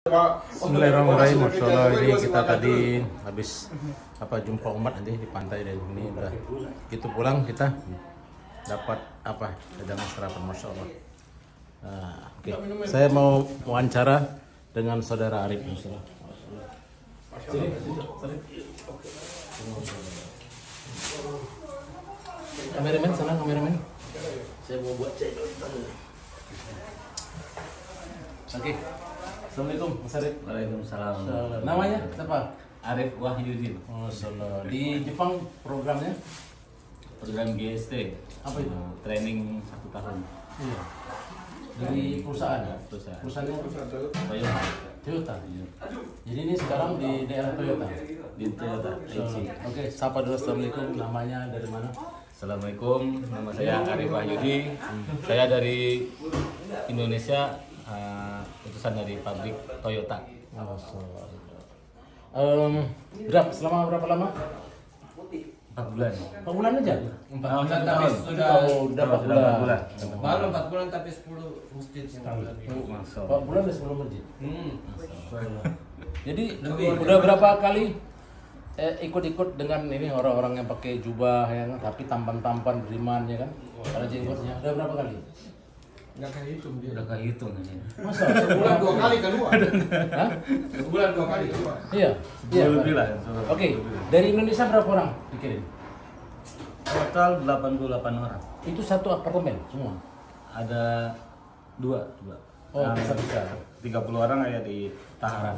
Bismillahirrahmanirrahim. Masya Allah, ini kita tadi habis jumpa umat nanti di pantai, dan ini udah gitu pulang kita dapat cadangan sarapan. Masya Allah. Oke. Saya mau wawancara dengan saudara Arif. Masya Allah. Kameramen sana, kameramen. Saya mau buat cek. Oke. Assalamualaikum Mas Arif. Waalaikumsalam. Namanya siapa? Arif Wahyudin. Oh, di Jepang programnya Program GST. apa itu? Training 1 tahun. Iya. Dari perusahaan. Perusahaan. Perusahaannya Toyota. Toyota. Jadi ini sekarang di daerah Toyota. Di Toyota. Oke, sapa dulu. Assalamualaikum. Namanya dari mana? Assalamualaikum. Nama saya Arif Wahyudi. Saya dari Indonesia. Utusan dari pabrik Toyota. Selama berapa lama? 4 bulan. 4 bulan aja? 4 bulan tapi udah 4 bulan. Baru 4 bulan tapi 10 masjid. 4 bulan udah 10 masjid. Jadi udah berapa kali ikut-ikut dengan ini orang-orang yang pakai jubah ya, tapi tampan-tampan beriman ya kan? Ada jenggotnya. Udah berapa kali? Nggak kehitung dia. Udah kehitung aja. Masa? Sebulan 2 kali keluar. Hah? Sebulan 2 kali keluar. Iya. Iya. Lebih lah. Oke. Dari Indonesia berapa orang dikirim? Total 88 orang. Itu satu apartemen semua. Ada 2. Oh, bisa. 30 orang ada di Tahara.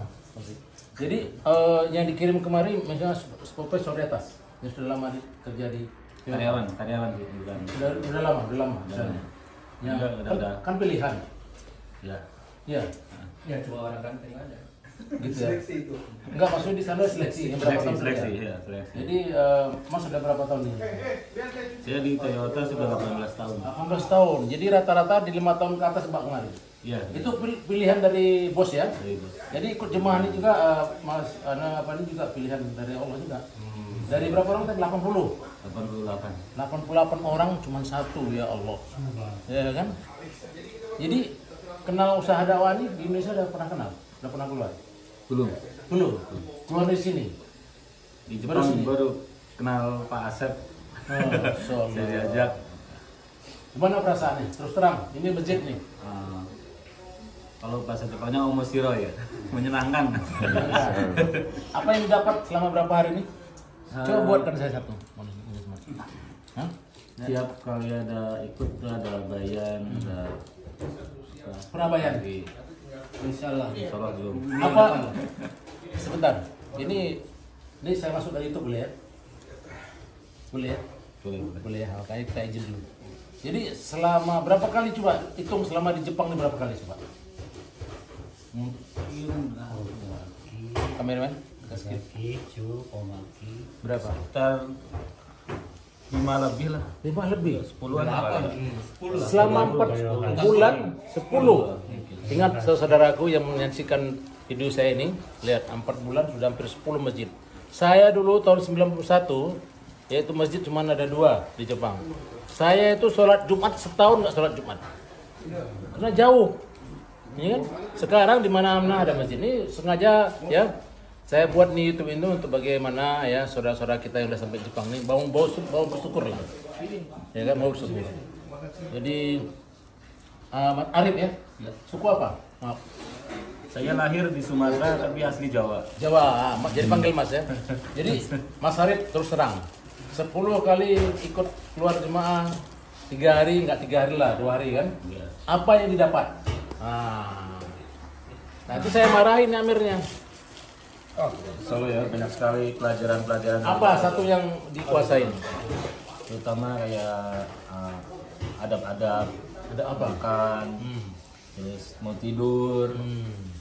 Jadi yang dikirim kemarin misalnya profesor di atas yang sudah lama kerja di Karyawan sih, bukan. Udah lama misalnya. Ya, Udah. kan pilihan. Ya. Iya. Ya cuma orang ganteng aja. Gitu ya. Enggak, maksudnya di sana seleksi yang berapa tahun Seleksi. kerja? Seleksi. Jadi Mas sudah berapa tahun ini? Saya di Toyota sudah 18 tahun. 18 tahun. Jadi rata-rata di 5 tahun ke atas Mbak kemarin. Iya. Itu pilihan dari bos ya? Dari bos. Jadi ikut jemaah ini juga Mas ini juga pilihan dari Allah juga. Dari berapa orang tadi? 80. 88 orang cuma satu, ya Allah. Ya kan? Jadi kenal usaha dakwah ini di Indonesia udah pernah kenal? Udah pernah keluar? Belum. Keluar dari sini. Di Jepang baru kenal Pak Asep. Oh, Saya diajak. Gimana perasaannya? Terus terang, ini masjid nih. Kalau bahasa Jepangnya omoshiro ya, menyenangkan. Apa yang didapat selama berapa hari ini? Coba buatkan saya satu. Hah? Tiap kali ada ikut tuh ada bayan, ada Pernah bayar? Insyaallah. Insyaallah belum. Apa? Sebentar. Ini saya masuk dari itu boleh ya? Boleh ya? Boleh ya. Oke, kita izin dulu. Jadi selama berapa kali coba hitung selama di Jepang ini berapa kali coba? Mungkin Kameramen? Berapa? sekitar 5 lebih lah. 5 lebih. 10-an. Selama 4 bulan 10. Ingat saudaraku yang menyaksikan video saya ini, lihat 4 bulan sudah hampir 10 masjid. Saya dulu tahun 91, yaitu masjid cuma ada 2 di Jepang. Saya itu sholat Jumat setahun nggak sholat Jumat, karena jauh. Ya kan? Sekarang di mana-mana ada masjid. Ini sengaja ya saya buat nih YouTube ini untuk bagaimana ya saudara-saudara kita yang udah sampai Jepang nih mau bersyukur lah. Ya kan, mau bersyukur. Jadi Arif ya? Suku apa? Maaf. Saya lahir di Sumatera tapi asli Jawa. Jawa, jadi panggil Mas ya. Jadi Mas Arif terus terang 10 kali ikut keluar jemaah 3 hari, enggak 3 hari lah, 2 hari kan? Iya. Apa yang didapat? Nah itu saya marahin amirnya. Selalu ya, banyak sekali pelajaran-pelajaran. Apa satu yang dikuasain? Terutama kayak adab-adab, Ada apa? makan, terus mau tidur,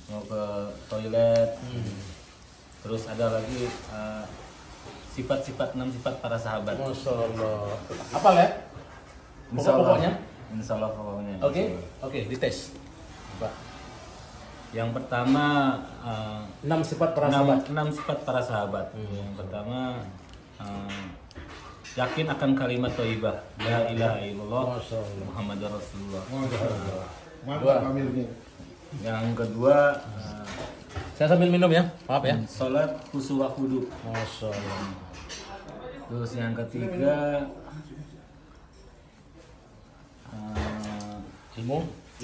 mau ke toilet, terus ada lagi sifat-sifat 6 sifat para sahabat. Masya Allah. Apa ya? Pokoknya? Insya Allah pokoknya. Oke, dites. Coba. Yang pertama 6 sifat para sahabat. 6 sifat para sahabat. Yang pertama yakin akan kalimat thayyibah la ilaha illallah Muhammadur Rasulullah. Mantap amirnya. Yang kedua Saya sambil minum ya, maaf ya. sholat khusyuk khudu. Masya Allah. Terus yang ketiga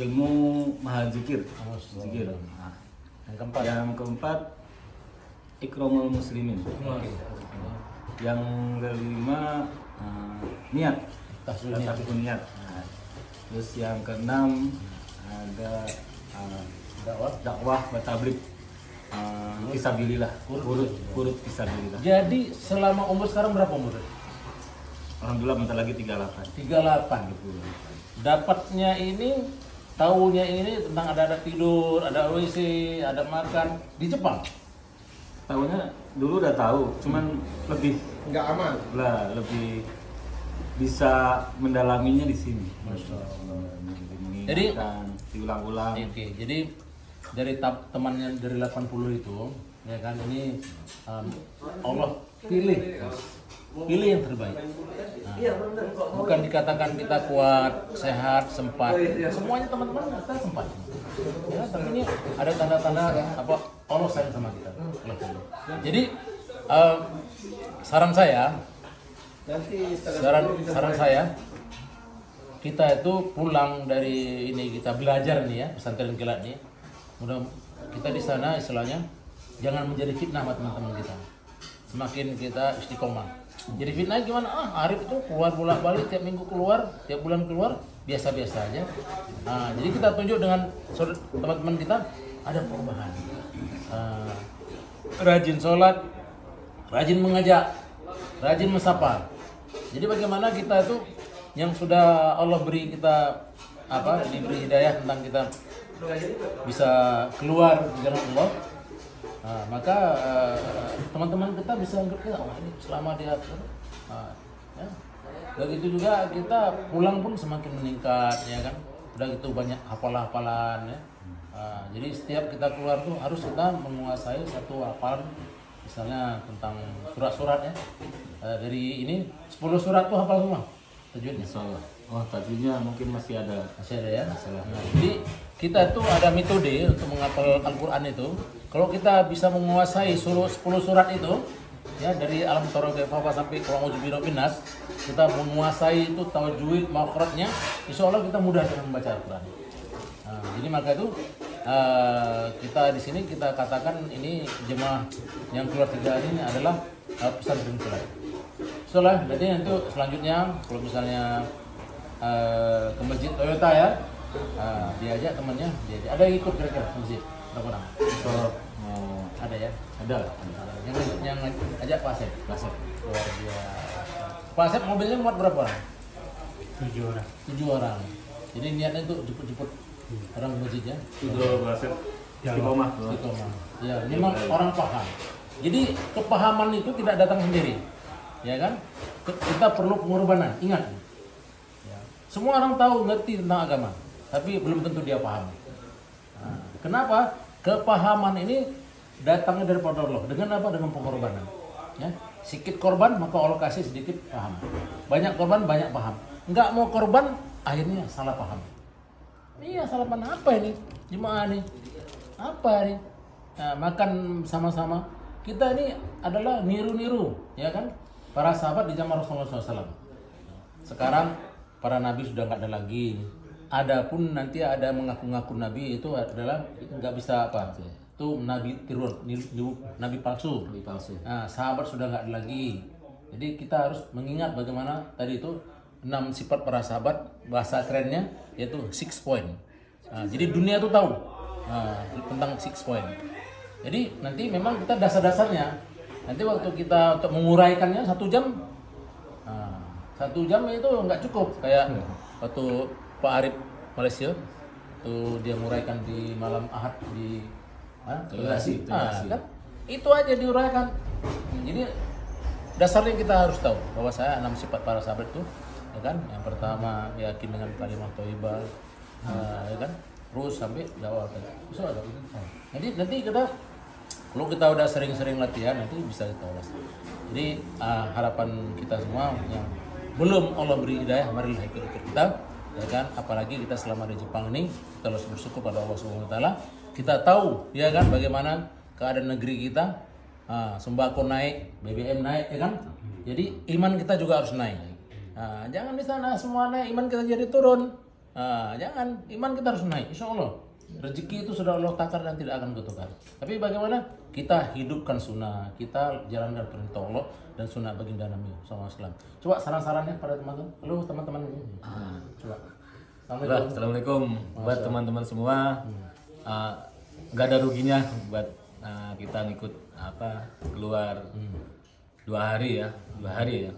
ilmu mahal zikir. Zikir. Nah, yang keempat ikramul muslimin. Yang kelima niat. Tasbih niat. Nah, terus yang keenam ada dakwah wa tabligh. Fisabilillah, kurut fisabilillah. Jadi selama umur sekarang berapa umur? Alhamdulillah bentar lagi 38. 38. Dapatnya ini, tahunya ini tentang ada tidur, ada WC, ada makan di Jepang. Tahunya dulu udah tahu, cuman lebih Nggak aman. lah, lebih bisa mendalaminya di sini. Jadi diulang-ulang. Oke, jadi dari temannya dari 80 itu, ya kan, ini Allah pilih yang terbaik. Nah, bukan dikatakan kita kuat, sehat, sempat. Semuanya teman-teman kita sempat. Ya, tapi ini ada tanda-tanda apa Allah sayang sama kita. Jadi saran saya, kita itu pulang dari ini, kita belajar nih ya, pesantren kilat nih. Mudah kita di sana istilahnya jangan menjadi fitnah sama teman-teman kita. Semakin kita istiqomah. Jadi fitnah gimana? Arif itu keluar bolak-balik, tiap minggu keluar, tiap bulan keluar, biasa-biasa aja. Nah, jadi kita tunjuk dengan teman-teman kita ada perubahan. Rajin sholat, rajin mengajak, rajin mesapa. Jadi bagaimana kita itu yang sudah Allah beri kita diberi hidayah tentang kita bisa keluar di jalan Allah, maka teman-teman kita bisa anggap kita, ini selama dia ya. Begitu juga kita pulang pun semakin meningkat, ya kan. Udah gitu banyak hafalan ya. Jadi setiap kita keluar tuh harus kita menguasai satu hafalan, misalnya tentang surat-surat ya. Dari ini 10 surat tuh hafal semua tajwidnya. Insyaallah. Oh, tajwidnya mungkin masih ada ya. Nah, jadi kita itu ada metode untuk menghafal Al-Quran itu. Kalau kita bisa menguasai 10 surat itu, ya dari alam tara kaifa sampai qul a'udzu birabbin nas, kita menguasai itu tajwid makhrajnya, insyaallah kita mudah dalam membaca Al-Quran. Nah, jadi maka itu kita di sini kita katakan ini jemaah yang keluar 3 hari ini adalah pesantren kilat. Insyaallah jadi untuk selanjutnya kalau misalnya ke masjid Toyota ya, diajak temannya, ada yang ikut kira-kira ke masjid berapa orang? Ada ya? Ada lah. Yang ajak Pak Asep. Luar biasa. Pak Asep mobilnya muat berapa orang? 7 orang. 7 orang. Jadi niatnya itu jemput orang ke masjid ya? 7 Pak Asep. Istiqomah. Ya, memang orang paham. Jadi kepahaman itu tidak datang sendiri, ya kan? Kita perlu pengorbanan. Ingat, ya. Semua orang tahu ngerti tentang agama, tapi belum tentu dia paham. Nah, kenapa? Kepahaman ini datangnya daripada Allah. Dengan apa? Dengan pengorbanan. Ya, sedikit korban maka Allah kasih sedikit paham. Banyak korban banyak paham. Enggak mau korban akhirnya salah paham. Iya, salah paham apa ini? Jemaah nih, apa ini? Nah, makan sama-sama. Kita ini adalah niru-niru, ya kan? Para sahabat di zaman Rasulullah SAW. Sekarang para nabi sudah nggak ada lagi. Adapun nanti ada mengaku-ngaku nabi itu adalah nggak bisa apa? Itu nabi tiruan, nabi palsu. Nah, sahabat sudah nggak ada lagi. Jadi kita harus mengingat bagaimana tadi itu 6 sifat para sahabat, bahasa kerennya yaitu 6 point. Nah, jadi dunia itu tahu tentang 6 point. Jadi nanti memang kita dasar-dasarnya. Nanti waktu kita untuk menguraikannya 1 jam, 1 jam itu nggak cukup. Kayak waktu Pak Arif Malaysia, tuh dia menguraikan di malam Ahad di Telasi. Kan? Itu aja diuraikan. Jadi dasarnya kita harus tahu bahwa saya 6 sifat para sahabat itu, ya kan? Yang pertama yakin dengan kalimat thayyibah, ya kan? Terus sampai dakwah. Nanti kita kalau kita udah sering-sering latihan nanti bisa kita ulas. Jadi harapan kita semua yang belum Allah beri hidayah, marilah ikut kita ya kan? Apalagi kita selama di Jepang ini kita harus bersyukur pada Allah Subhanahu wa taala. Kita tahu ya kan bagaimana keadaan negeri kita, sembako naik, BBM naik ya kan? Jadi iman kita juga harus naik. Jangan di sana semua naik, iman kita jadi turun. Jangan, iman kita harus naik, insya Allah. Rezeki itu sudah Allah takar dan tidak akan ketukar. Tapi bagaimana kita hidupkan sunnah, kita jalankan perintah Allah dan sunnah baginda Nabi SAW. Coba saran-sarannya pada teman-teman. Halo teman-teman. Coba. Assalamualaikum buat teman-teman semua. Nggak ada ruginya buat kita ngikut keluar 2 hari ya,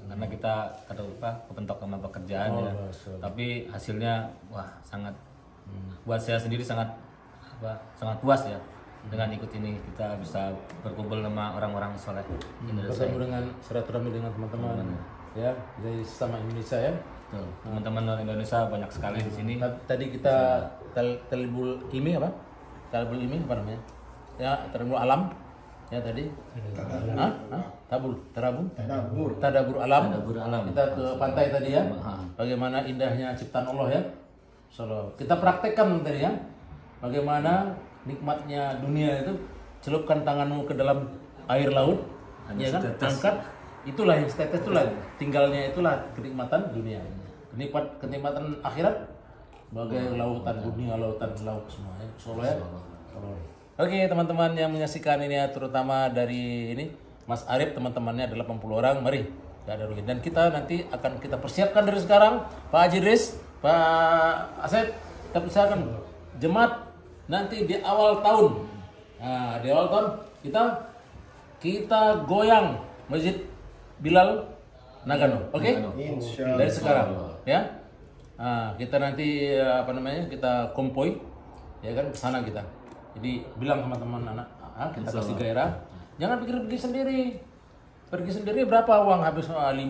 karena kita kepentok sama pekerjaan ya. Tapi hasilnya wah sangat buat saya sendiri sangat puas ya dengan ikut ini. Kita bisa berkumpul sama orang-orang soleh Indonesia. Bertemu dengan silaturahmi dengan teman-teman ya dari sesama Indonesia ya. Teman-teman orang Indonesia banyak sekali di sini. Tadi kita talibul ilmi apa? Talibul ilmi apa namanya? Ya, talibul alam. Ya tadi. Tadabur alam. Kita ke pantai tadi ya. Bagaimana indahnya ciptaan Allah ya. Kita praktekkan tadi ya. Bagaimana nikmatnya dunia itu. Celupkan tanganmu ke dalam air laut, ya kan? Angkat. Itulah yang setetes itulah. Tinggalnya itulah kenikmatan dunia. Kenikmatan akhirat bagai lautan dunia, lautan laut semua ya. Insyaallah ya. Oke, teman-teman yang menyaksikan ini ya, terutama dari ini Mas Arif, teman-temannya ada 80 orang. Mari, gak ada rugi. Dan kita nanti akan kita persiapkan dari sekarang, Pak Haji Riz, Pak Asep, kita persiapkan jemaat nanti di awal tahun. Nah, di awal tahun kita goyang Masjid Bilal Nagano, oke? Dari sekarang, ya. Kita nanti kita konvoy, ya kan, ke sana kita. Jadi bilang sama teman anak, kita kasih gairah. Jangan pikir pergi sendiri. Pergi sendiri berapa uang habis? 5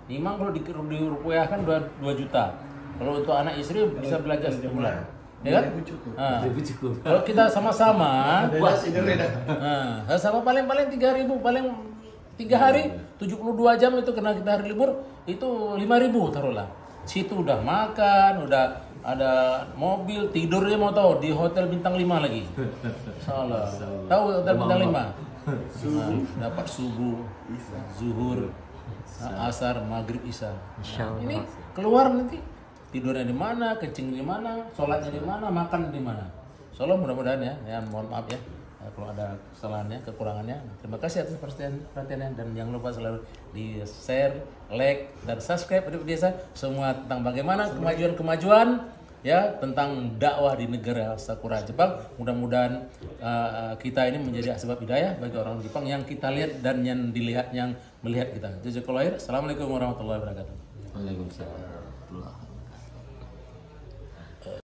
kalau dirupiahkan 2 juta. Kalau untuk anak istri bisa belajar sebulan. Ya kan? Kalau kita sama-sama, sama paling 3.000, paling 3 hari, 72 jam itu kena kita hari libur, itu 5.000 taruhlah. Situ udah makan, udah ada mobil, tidurnya mau tahu di hotel bintang 5 lagi. Salah. Tahu hotel bintang 5? Dapat subuh, zuhur, asar, maghrib, isya. Ini keluar nanti tidurnya di mana, kencing di mana, sholatnya di mana, makan di mana. Insyaallah mudah-mudahan ya. Mohon maaf ya. Kalau ada kesalahannya, kekurangannya. Terima kasih atas perhatiannya dan jangan lupa selalu di share, like, dan subscribe seperti biasa semua tentang bagaimana kemajuan ya tentang dakwah di negara Sakura Jepang. Mudah-mudahan kita ini menjadi asbab hidayah bagi orang Jepang yang kita lihat dan yang dilihat, yang melihat kita. Jazakallahu khair. Assalamualaikum warahmatullahi wabarakatuh. Waalaikumsalam.